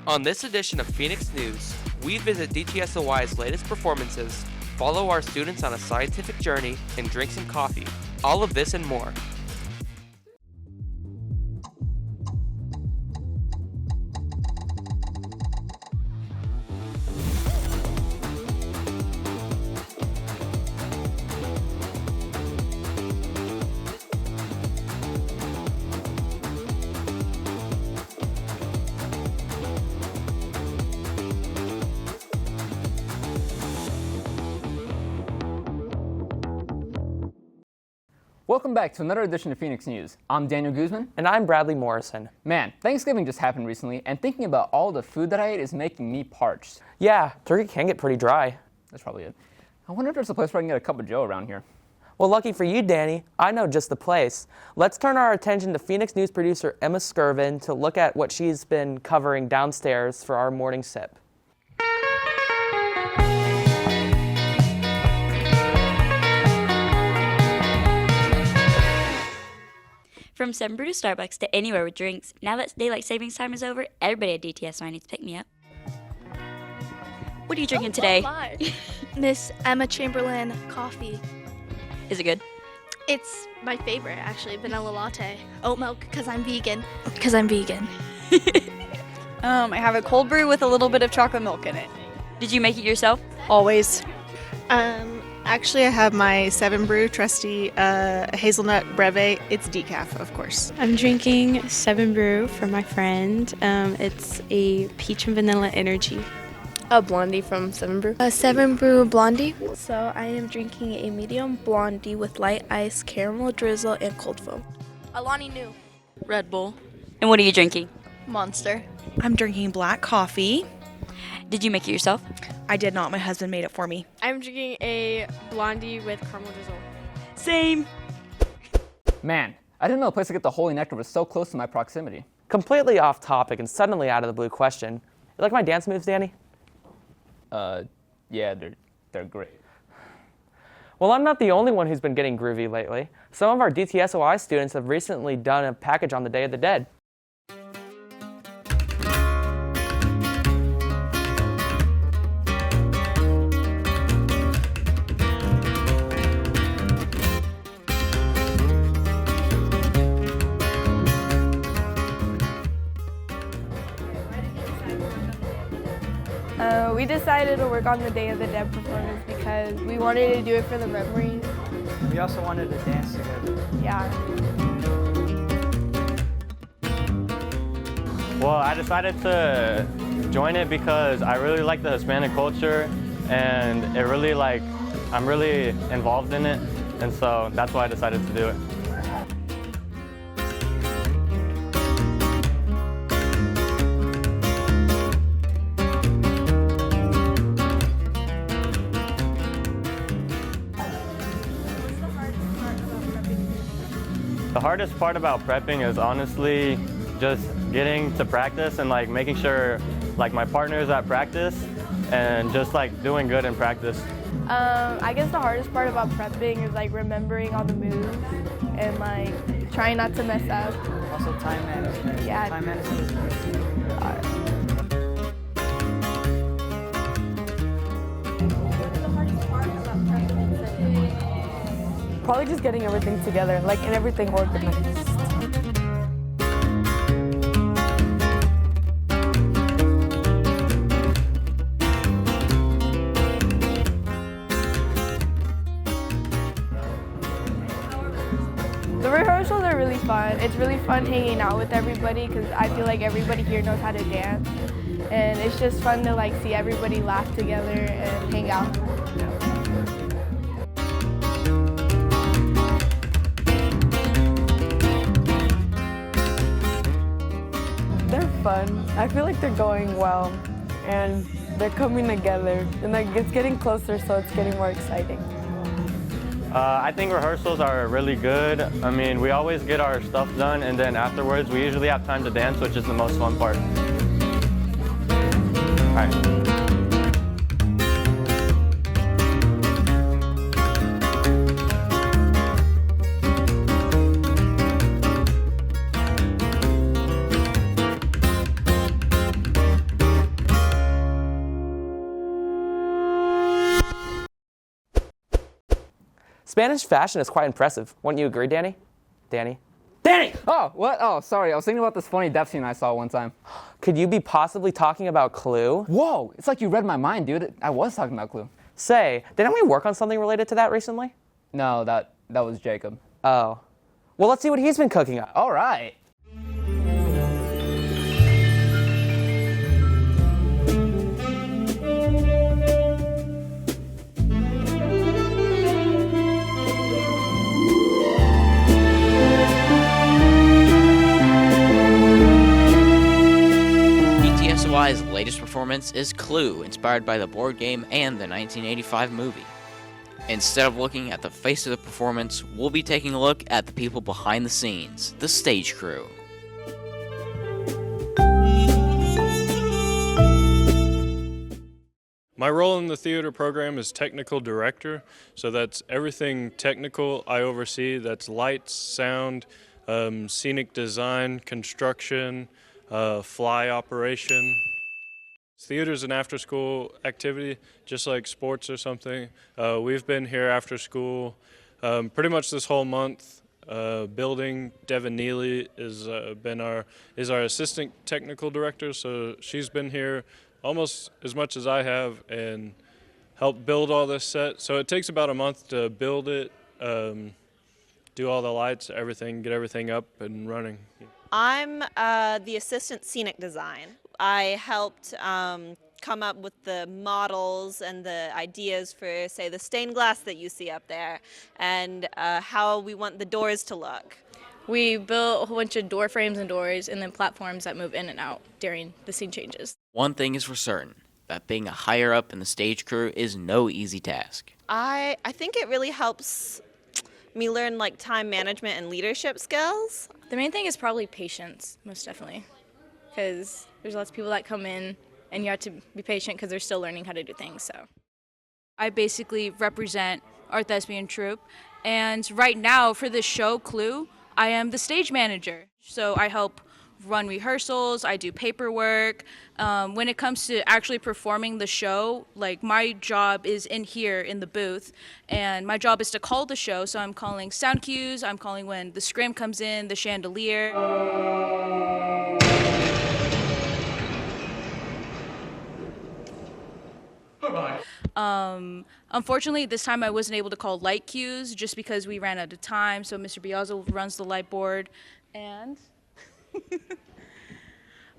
On this edition of Phoenix News, we visit DTSOI's latest performances, follow our students on a scientific journey, and drink some coffee. All of this and more. Welcome back to another edition of Phoenix News. I'm Daniel Guzman. And I'm Bradley Morrison. Man, Thanksgiving just happened recently, and thinking about all the food that I ate is making me parched. Yeah, turkey can get pretty dry. That's probably it. I wonder if there's a place where I can get a cup of joe around here. Well, lucky for you, Danny, I know just the place. Let's turn our attention to Phoenix News producer Emma Skirvin to look at what she's been covering downstairs for our morning sip. From 7 Brew to Starbucks to anywhere with drinks, now that daylight savings time is over, everybody at DTSOI needs to pick me up. What are you drinking today? Miss Emma Chamberlain coffee. Is it good? It's my favorite, actually, vanilla latte. Oat milk, because I'm vegan. I have a cold brew with a little bit of chocolate milk in it. Did you make it yourself? Always. Actually, I have my 7 Brew trusty hazelnut breve. It's decaf, of course. I'm drinking 7 Brew for my friend. It's a peach and vanilla energy. A blondie from 7 Brew. A 7 Brew blondie. So I am drinking a medium blondie with light ice, caramel drizzle, and cold foam. Alani Nu. Red Bull. And what are you drinking? Monster. I'm drinking black coffee. Did you make it yourself? I did not. My husband made it for me. I'm drinking a blondie with caramel drizzle. Same. Man, I didn't know a place to get the holy nectar was so close to my proximity. Completely off topic and suddenly out of the blue question. You like my dance moves, Danny? Yeah, they're great. Well, I'm not the only one who's been getting groovy lately. Some of our DTSOI students have recently done a package on the Day of the Dead. We decided to work on the Day of the Dead performance because we wanted to do it for the memories. We also wanted to dance together. Yeah. Well, I decided to join it because I really like the Hispanic culture and I'm really involved in it, and so that's why I decided to do it. The hardest part about prepping is honestly just getting to practice and making sure my partner is at practice and just doing good in practice. I guess the hardest part about prepping is remembering all the moves and trying not to mess up. Also time management. Yeah. Time management is good. Probably just getting everything together, and everything organized. The rehearsals are really fun. It's really fun hanging out with everybody because I feel like everybody here knows how to dance. And it's just fun to see everybody laugh together and hang out. They're fun. I feel like they're going well and they're coming together and it's getting closer, so it's getting more exciting. I think rehearsals are really good. I mean, we always get our stuff done, and then afterwards we usually have time to dance, which is the most fun part. All right. Spanish fashion is quite impressive. Wouldn't you agree, Danny? Danny? Danny! Oh, what? Oh, sorry. I was thinking about this funny death scene I saw one time. Could you be possibly talking about Clue? Whoa, it's like you read my mind, dude. I was talking about Clue. Say, didn't we work on something related to that recently? No, that was Jacob. Oh. Well, let's see what he's been cooking up. All right. DTSOI's latest performance is Clue, inspired by the board game and the 1985 movie. Instead of looking at the face of the performance, we'll be taking a look at the people behind the scenes, the stage crew. My role in the theater program is technical director, so that's everything technical I oversee. That's lights, sound, scenic design, construction, fly operation. Theater is an after-school activity, just like sports or something. We've been here after school pretty much this whole month. Building Devin Neely is our assistant technical director, so she's been here almost as much as I have and helped build all this set. So it takes about a month to build it, do all the lights, everything, get everything up and running. I'm the assistant scenic design. I helped come up with the models and the ideas for, say, the stained glass that you see up there and how we want the doors to look. We built a whole bunch of door frames and doors and then platforms that move in and out during the scene changes. One thing is for certain, that being a higher up in the stage crew is no easy task. I think it really helps me learn like time management and leadership skills. The main thing is probably patience, most definitely, because there's lots of people that come in and you have to be patient because they're still learning how to do things. So, I basically represent our thespian troupe, and right now for this show, Clue, I am the stage manager. So I help run rehearsals, I do paperwork. When it comes to actually performing the show, like my job is in here in the booth, and my job is to call the show. So I'm calling sound cues, I'm calling when the scrim comes in, the chandelier. Unfortunately, this time I wasn't able to call light cues just because we ran out of time. So Mr. Biazzo runs the light board, and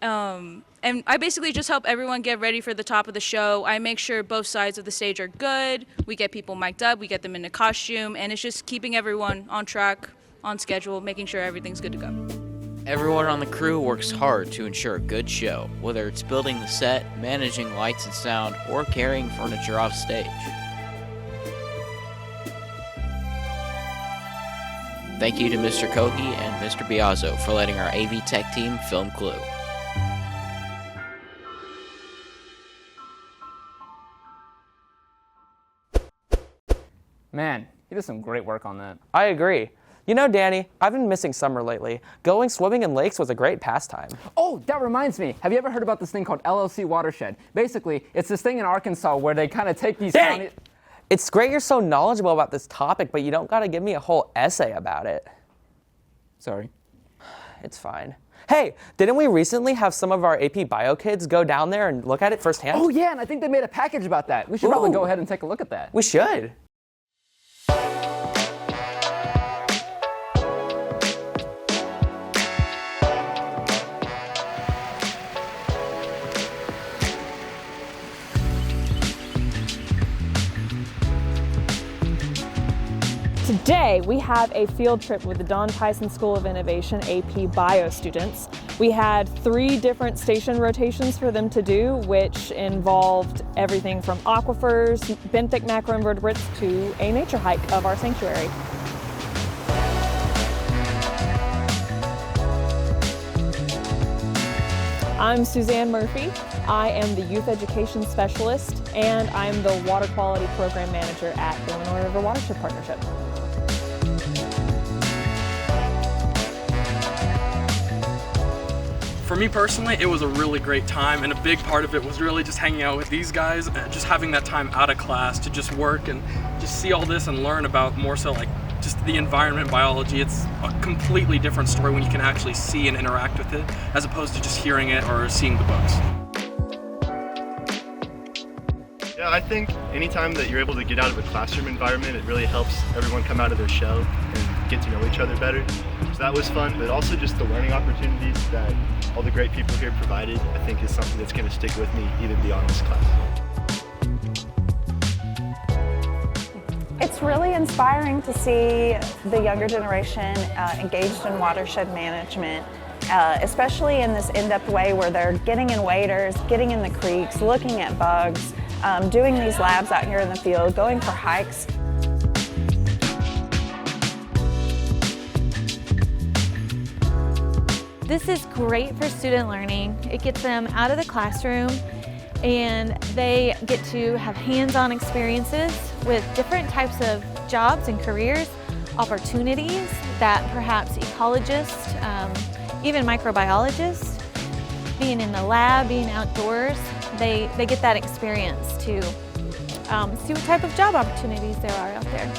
and I basically just help everyone get ready for the top of the show. I make sure both sides of the stage are good. We get people mic'd up, we get them in a costume, and it's just keeping everyone on track, on schedule, making sure everything's good to go. Everyone on the crew works hard to ensure a good show, whether it's building the set, managing lights and sound, or carrying furniture off stage. Thank you to Mr. Kohi and Mr. Biazzo for letting our AV Tech team film Clue. Man, he did some great work on that. I agree. You know, Danny, I've been missing summer lately. Going swimming in lakes was a great pastime. Oh, that reminds me. Have you ever heard about this thing called LLC Watershed? Basically, it's this thing in Arkansas where they kind of take these counties... It's great you're so knowledgeable about this topic, but you don't got to give me a whole essay about it. Sorry. It's fine. Hey, didn't we recently have some of our AP Bio kids go down there and look at it firsthand? Oh, yeah, and I think they made a package about that. We should probably go ahead and take a look at that. We should. Today, we have a field trip with the Don Tyson School of Innovation AP Bio students. We had 3 different station rotations for them to do, which involved everything from aquifers, benthic macroinvertebrates, to a nature hike of our sanctuary. I'm Suzanne Murphy. I am the Youth Education Specialist, and I'm the Water Quality Program Manager at the Illinois River Watershed Partnership. For me personally, it was a really great time, and a big part of it was really just hanging out with these guys, and just having that time out of class to just work and just see all this and learn about more so like just the environment, biology. It's a completely different story when you can actually see and interact with it, as opposed to just hearing it or seeing the books. Yeah, I think anytime that you're able to get out of a classroom environment, it really helps everyone come out of their shell and get to know each other better. So that was fun, but also just the learning opportunities that all the great people here provided, I think is something that's going to stick with me even beyond this class. It's really inspiring to see the younger generation engaged in watershed management, especially in this in-depth way where they're getting in waders, getting in the creeks, looking at bugs, doing these labs out here in the field, going for hikes. This is great for student learning. It gets them out of the classroom and they get to have hands-on experiences with different types of jobs and careers, opportunities that perhaps ecologists, even microbiologists, being in the lab, being outdoors, they get that experience to see what type of job opportunities there are out there.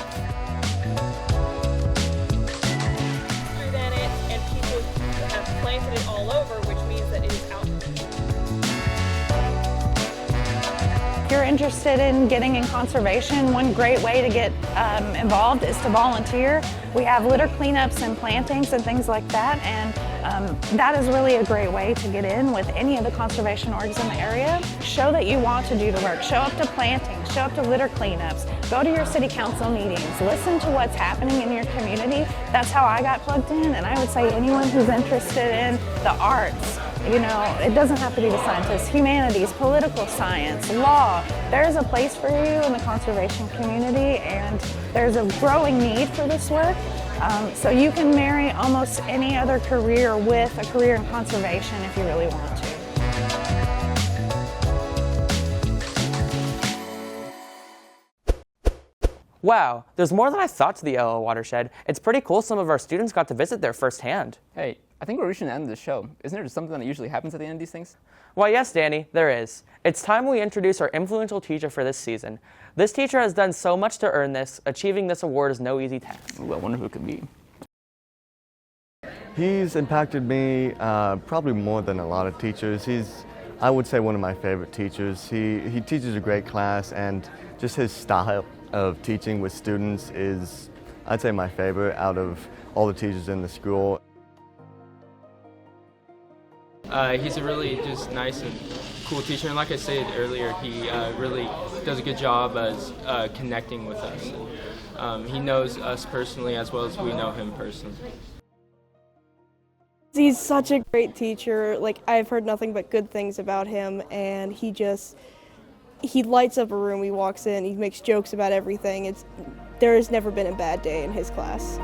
And people have planted it all over, which means that it is out. If you're interested in getting in conservation, one great way to get involved is to volunteer. We have litter cleanups and plantings and things like that, and that is really a great way to get in with any of the conservation orgs in the area. Show that you want to do the work. Show up to plantings, show up to litter cleanups, go to your city council meetings, listen to what's happening in your community. That's how I got plugged in, and I would say anyone who's interested in the arts, you know, it doesn't have to be the scientists, humanities, political science, law. There's a place for you in the conservation community, and there's a growing need for this work. So you can marry almost any other career with a career in conservation if you really want to. Wow, there's more than I thought to the LL Watershed. It's pretty cool some of our students got to visit there firsthand. Hey, I think we're reaching the end of the show. Isn't there something that usually happens at the end of these things? Why, yes, Danny, there is. It's time we introduce our influential teacher for this season. This teacher has done so much to earn this. Achieving this award is no easy task. Ooh, I wonder who it could be. He's impacted me probably more than a lot of teachers. He's, I would say, one of my favorite teachers. He teaches a great class, and just his style of teaching with students is, I'd say, my favorite out of all the teachers in the school. He's a really just nice and cool teacher, and like I said earlier, he really does a good job as connecting with us. And, he knows us personally as well as we know him personally. He's such a great teacher. Like, I've heard nothing but good things about him, and he lights up a room. He walks in, he makes jokes about everything. There has never been a bad day in his class.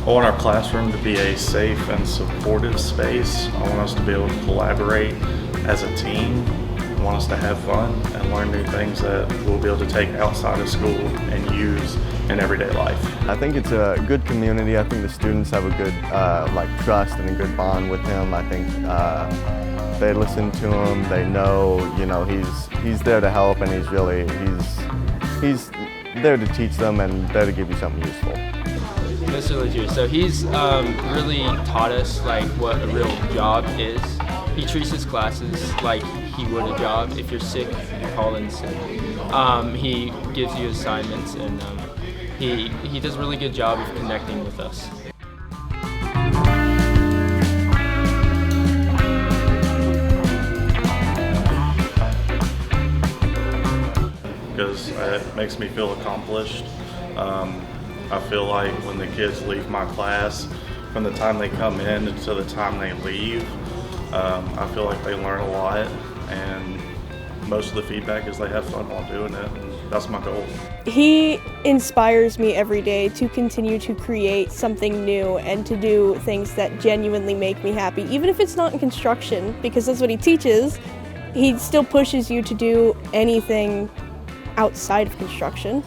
I want our classroom to be a safe and supportive space. I want us to be able to collaborate as a team. I want us to have fun and learn new things that we'll be able to take outside of school and use in everyday life. I think it's a good community. I think the students have a good trust and a good bond with him. I think they listen to him. They know, he's there to help, and he's there to teach them and there to give you something useful. Mr. Legier, so he's really taught us what a real job is. He treats his classes like he would a job. If you're sick, you call in sick. He gives you assignments, and he does a really good job of connecting with us. Because it makes me feel accomplished. I feel like when the kids leave my class, from the time they come in until the time they leave, I feel like they learn a lot, and most of the feedback is they have fun while doing it, and that's my goal. He inspires me every day to continue to create something new and to do things that genuinely make me happy, even if it's not in construction, because that's what he teaches. He still pushes you to do anything outside of construction.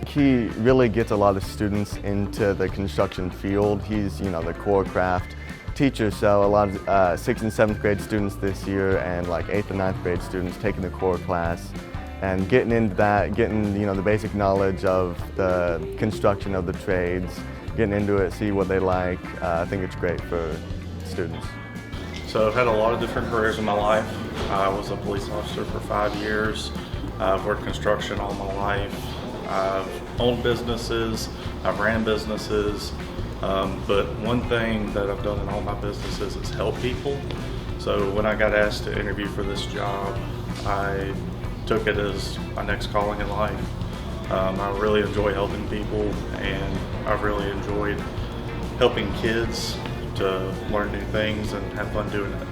He really gets a lot of students into the construction field. He's, the core craft teacher, so a lot of 6th and 7th grade students this year and like 8th and 9th grade students taking the core class and getting into that, getting, the basic knowledge of the construction of the trades, getting into it, see what they like. I think it's great for students. So I've had a lot of different careers in my life. I was a police officer for 5 years. I've worked construction all my life. I've owned businesses, I've ran businesses, but one thing that I've done in all my businesses is help people. So when I got asked to interview for this job, I took it as my next calling in life. I really enjoy helping people, and I've really enjoyed helping kids to learn new things and have fun doing it.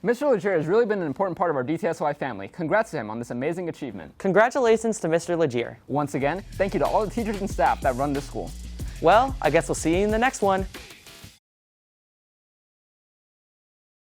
Mr. Legier has really been an important part of our DTSOI family. Congrats to him on this amazing achievement. Congratulations to Mr. Legier. Once again, thank you to all the teachers and staff that run this school. Well, I guess we'll see you in the next one.